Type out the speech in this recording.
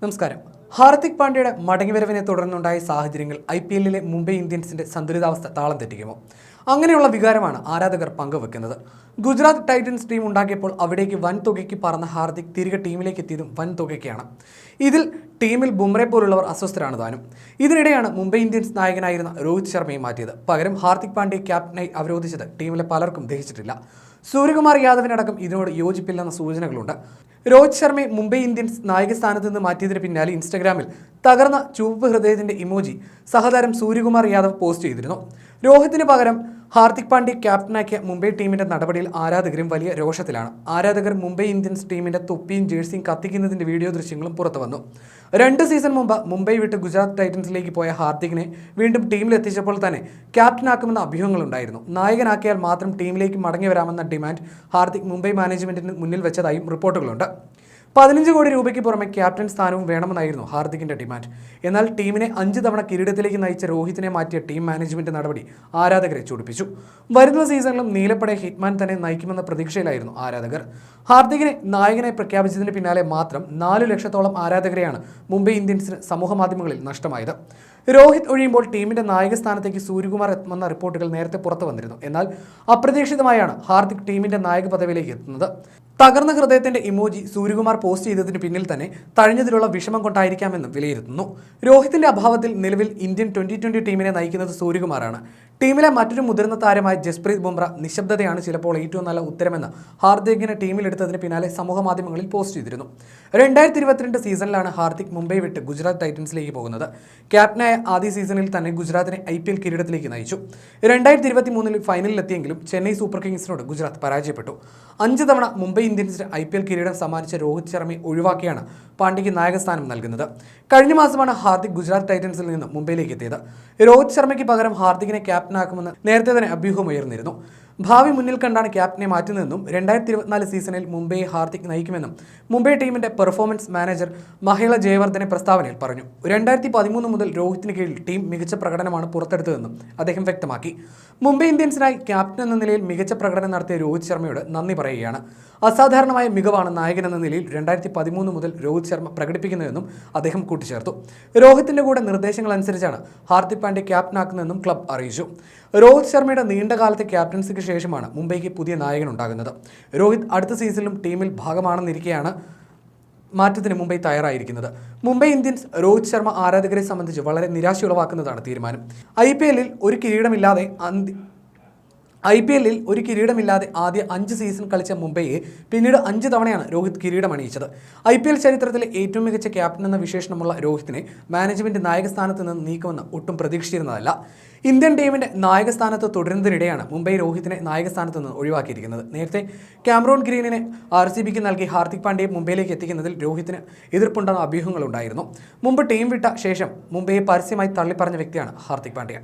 നമസ്കാരം. ഹാർദിക് പാണ്ഡ്യയുടെ മടങ്ങിവരവിനെ തുടർന്നുണ്ടായ സാഹചര്യങ്ങൾ IPL-ലെ മുംബൈ ഇന്ത്യൻസിന്റെ സന്തുലിതാവസ്ഥ താളം തെറ്റിക്കുമോ? അങ്ങനെയുള്ള വികാരമാണ് ആരാധകർ പങ്കുവെക്കുന്നത്. ഗുജറാത്ത് ടൈറ്റൻസ് ടീം ഉണ്ടാക്കിയപ്പോൾ അവിടേക്ക് വൻ തുകയ്ക്ക് പറന്ന ഹാർദിക് തിരികെ ടീമിലേക്ക് എത്തിയതും വൻ തുകയ്ക്കാണ്. ഇതിൽ ടീമിൽ ബുംറയെ പോലുള്ളവർ അസ്വസ്ഥരാണ് താനും. ഇതിനിടെയാണ് മുംബൈ ഇന്ത്യൻസ് നായകനായിരുന്ന രോഹിത് ശർമ്മയെ മാറ്റിയത്. പകരം ഹാർദിക് പാണ്ഡ്യയെ ക്യാപ്റ്റനായി അവരോധിച്ചത് ടീമിലെ പലർക്കും ദഹിച്ചിട്ടില്ല. സൂര്യകുമാർ യാദവിനടക്കം ഇതിനോട് യോജിപ്പില്ലെന്ന സൂചനകളുണ്ട്. രോഹിത് ശർമ്മയെ മുംബൈ ഇന്ത്യൻസ് നായക സ്ഥാനത്ത് നിന്ന് മാറ്റിയതിന് പിന്നാലെ ഇൻസ്റ്റഗ്രാമിൽ തകർന്ന ചുവപ്പ് ഹൃദയത്തിന്റെ ഇമോജി സഹതാരം സൂര്യകുമാർ യാദവ് പോസ്റ്റ് ചെയ്തിരുന്നു. രോഹിത്തിന് പകരം ഹാർദിക് പാണ്ഡ്യ ക്യാപ്റ്റനാക്കിയ മുംബൈ ടീമിന്റെ നടപടിയിൽ ആരാധകരും വലിയ രോഷത്തിലാണ്. ആരാധകർ മുംബൈ ഇന്ത്യൻസ് ടീമിന്റെ തൊപ്പിയും ജേഴ്സിയും കത്തിക്കുന്നതിന്റെ വീഡിയോ ദൃശ്യങ്ങളും പുറത്തു വന്നു. 2 സീസൺ മുമ്പ് മുംബൈ വിട്ട് ഗുജറാത്ത് ടൈറ്റൻസിലേക്ക് പോയ ഹാർദിക്കിനെ വീണ്ടും ടീമിലെത്തിച്ചപ്പോൾ തന്നെ ക്യാപ്റ്റനാക്കുമെന്ന അഭ്യൂഹങ്ങളുണ്ടായിരുന്നു. നായകനാക്കിയാൽ മാത്രം ടീമിലേക്ക് മടങ്ങി വരാമെന്ന ഡിമാൻഡ് ഹാർദിക് മുംബൈ മാനേജ്മെന്റിന് മുന്നിൽ വെച്ചതായും റിപ്പോർട്ടുകളുണ്ട്. 15 കോടി രൂപയ്ക്ക് പുറമെ ക്യാപ്റ്റൻ സ്ഥാനവും വേണമെന്നായിരുന്നു ഹാർദിക്കിന്റെ ഡിമാൻഡ്. എന്നാൽ ടീമിനെ 5 തവണ കിരീടത്തിലേക്ക് നയിച്ച രോഹിത്തിനെ മാറ്റിയ ടീം മാനേജ്മെന്റ് നടപടി ആരാധകരെ ചൊടിപ്പിച്ചു. വരുന്ന സീസണിലും നീലപ്പടയെ ഹിറ്റ്മാൻ തന്നെ നയിക്കുമെന്ന പ്രതീക്ഷയിലായിരുന്നു ആരാധകർ. ഹാർദിക്കിനെ നായകനായി പ്രഖ്യാപിച്ചതിന് പിന്നാലെ മാത്രം 4 ലക്ഷത്തോളം ആരാധകരെയാണ് മുംബൈ ഇന്ത്യൻസിന് സമൂഹമാധ്യമങ്ങളിൽ നഷ്ടമായത്. രോഹിത് ഒഴിയുമ്പോൾ ടീമിന്റെ നായക സ്ഥാനത്തേക്ക് സൂര്യകുമാർ എത്തുമെന്ന റിപ്പോർട്ടുകൾ നേരത്തെ പുറത്തു വന്നിരുന്നു. എന്നാൽ അപ്രതീക്ഷിതമായാണ് ഹാർദിക് ടീമിന്റെ നായക പദവിയിലേക്ക് എത്തുന്നത്. തകർന്ന ഹൃദയത്തിന്റെ ഇമോജി സൂര്യകുമാർ പോസ്റ്റ് ചെയ്തതിന് പിന്നിൽ തന്നെ തഴഞ്ഞതിലുള്ള വിഷമം കൊണ്ടായിരിക്കാമെന്നും വിലയിരുത്തുന്നു. രോഹിത്തിന്റെ അഭാവത്തിൽ നിലവിൽ ഇന്ത്യൻ 2020 ടീമിനെ നയിക്കുന്നത് സൂര്യകുമാറാണ്. ടീമിലെ മറ്റൊരു മുതിർന്ന താരമായ ജസ്പ്രീത് ബുംറ നിശബ്ദതയാണ് ചിലപ്പോൾ ഏറ്റവും നല്ല ഉത്തരമെന്ന് ഹാർദിക്കിനെ ടീമിലെടുത്തതിന് പിന്നാലെ സമൂഹമാധ്യമങ്ങളിൽ പോസ്റ്റ് ചെയ്തിരുന്നു. 2022 സീസണിലാണ് ഹാർദിക് മുംബൈ വിട്ട് ഗുജറാത്ത് ടൈറ്റൻസിലേക്ക് പോകുന്നത്. ക്യാപ്റ്റനായ ആദ്യ സീസണിൽ തന്നെ ഗുജറാത്തിനെ IPL കിരീടത്തിലേക്ക് നയിച്ചു. 2023 ഫൈനലിലെത്തിയെങ്കിലും ചെന്നൈ സൂപ്പർ കിങ്സിനോട് ഗുജറാത്ത് പരാജയപ്പെട്ടു. 5 തവണ മുംബൈ ഇന്ത്യൻസിന് IPL കിരീടം സമ്മാനിച്ച രോഹിത് ശർമ്മയെ ഒഴിവാക്കിയാണ് പാണ്ഡ്യയ്ക്ക് നായകസ്ഥാനം നൽകുന്നത്. കഴിഞ്ഞ മാസമാണ് ഹാർദിക് ഗുജറാത്ത് ടൈറ്റൻസിൽ നിന്ന് മുംബൈയിലേക്ക് എത്തിയത്. രോഹിത് ശർമ്മയ്ക്ക് പകരം ഹാർദിക്കിനെ ക്യാപ്റ്റനാക്കുമെന്ന് നേരത്തെ തന്നെ അഭ്യൂഹമുയർന്നിരുന്നു. ഭാവി മുന്നിൽ കണ്ടാണ് ക്യാപ്റ്റനെ മാറ്റുന്നതെന്നും 2024 സീസണിൽ മുംബൈയെ ഹാർദിക് നയിക്കുമെന്നും മുംബൈ ടീമിന്റെ പെർഫോമൻസ് മാനേജർ മഹേള ജയവർദ്ധനെ പ്രസ്താവനയിൽ പറഞ്ഞു. 2013 മുതൽ രോഹിത്തിന് കീഴിൽ ടീം മികച്ച പ്രകടനമാണ് പുറത്തെടുത്തതെന്നും അദ്ദേഹം വ്യക്തമാക്കി. മുംബൈ ഇന്ത്യൻസിനായി ക്യാപ്റ്റൻ എന്ന നിലയിൽ മികച്ച പ്രകടനം നടത്തിയ രോഹിത് ശർമ്മയോട് നന്ദി പറയുകയാണ്. അസാധാരണമായ മികവാണ് നായകൻ എന്ന നിലയിൽ 2013 മുതൽ രോഹിത് ശർമ്മ പ്രകടിപ്പിക്കുന്നതെന്നും അദ്ദേഹം കൂട്ടിച്ചേർത്തു. രോഹിത്തിന്റെ കൂടെ നിർദ്ദേശങ്ങൾ അനുസരിച്ചാണ് ഹാർദിക് പാണ്ഡ്യ ക്യാപ്റ്റനാക്കുന്നതെന്നും ക്ലബ് അറിയിച്ചു. രോഹിത് ശർമ്മയുടെ നീണ്ടകാലത്തെ ക്യാപ്റ്റൻസിക്ക് ശേഷമാണ് മുംബൈക്ക് പുതിയ നായകൻ ഉണ്ടാകുന്നത്. രോഹിത് അടുത്ത സീസണിലും ടീമിൽ ഭാഗമാണെന്നിരിക്കെയാണ് മാറ്റത്തിന് മുംബൈ തയ്യാറായിരിക്കുന്നത്. മുംബൈ ഇന്ത്യൻസ് രോഹിത് ശർമ്മ ആരാധകരെ സംബന്ധിച്ച് വളരെ നിരാശയുളവാക്കുന്നതാണ് തീരുമാനം. IPL-ൽ ഒരു കിരീടമില്ലാതെ ആദ്യ 5 സീസൺ കളിച്ച മുംബൈയെ പിന്നീട് 5 തവണയാണ് രോഹിത് കിരീടമണിയിച്ചത്. IPL ചരിത്രത്തിലെ ഏറ്റവും മികച്ച ക്യാപ്റ്റൻ എന്ന വിശേഷണമുള്ള രോഹിത്തിനെ മാനേജ്മെന്റ് നായകസ്ഥാനത്ത് നിന്ന് നീക്കുമെന്ന് ഒട്ടും പ്രതീക്ഷിച്ചിരുന്നതല്ല. ഇന്ത്യൻ ടീമിന്റെ നായകസ്ഥാനത്ത് തുടരുന്നതിനിടെയാണ് മുംബൈ രോഹിത്തിനെ നായകസ്ഥാനത്ത് നിന്ന് ഒഴിവാക്കിയിരിക്കുന്നത്. നേരത്തെ കാമറൂൺ ഗ്രീനിനെ RCBക്ക് നൽകി ഹാർദിക് പാണ്ഡ്യയെ മുംബൈയിലേക്ക് എത്തിക്കുന്നതിൽ രോഹിത്തിന് എതിർപ്പുണ്ടെന്ന അഭ്യൂഹങ്ങളുണ്ടായിരുന്നു. മുമ്പ് ടീം വിട്ട ശേഷം മുംബൈയെ പരസ്യമായി തള്ളിപ്പറഞ്ഞ വ്യക്തിയാണ് ഹാർദിക് പാണ്ഡ്യ.